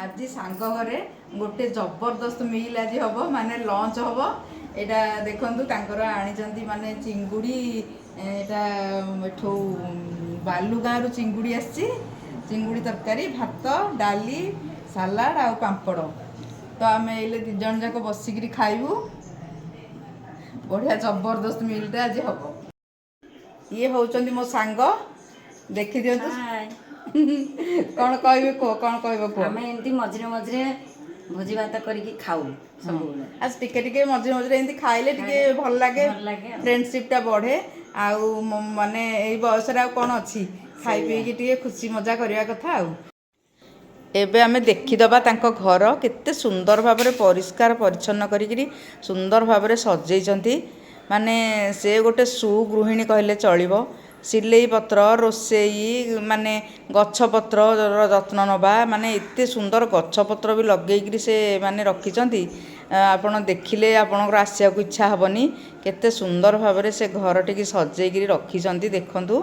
आज सांग घरे गोटे जबरदस्त मिल आज हम माने लंच हम यहाँ देखु आनी माने चिंगुड़ी एठू बालुगाँ चिंगुड़ी आसी चिंगुड़ी तरकारी भात डाली सालाड आ पापड़ तो आम ये दिजन जाक बसिक खाइबू बढ़िया जबरदस्त मिलटे आज हम ये हूँ मो सांग देखी दिखाँ कौन कह कौन कह आम एमती मझे मझे भोजी भात करके खाऊ सब आज टिके मझे मझे एमती खाइले टिके भल लगे फ्रेंडशिपटा बढ़े आउ माने यही बयस कौन अच्छी खाई पीकी टिके खुशी मजा करवा कथा आउ एबे आमे देखिदबा तांको घर केते सुंदर भाबरे परिष्कार परिच्छन्न करिकरी सुंदर भाबरे सजेइचंती माने से गोटे सुगृहिणी कहले चलिबो सिलेई पत्र रोसेई माने गछ पत्र जत्न नबा माने एते सुंदर गछ पत्र भी लगेइकरी से माने रखिचंती आपण देखिले आपणकर आसिया को इच्छा हबनी केते सुंदर भाबरे से घर टिकी सजेइकरी रखिचंती देखंतु।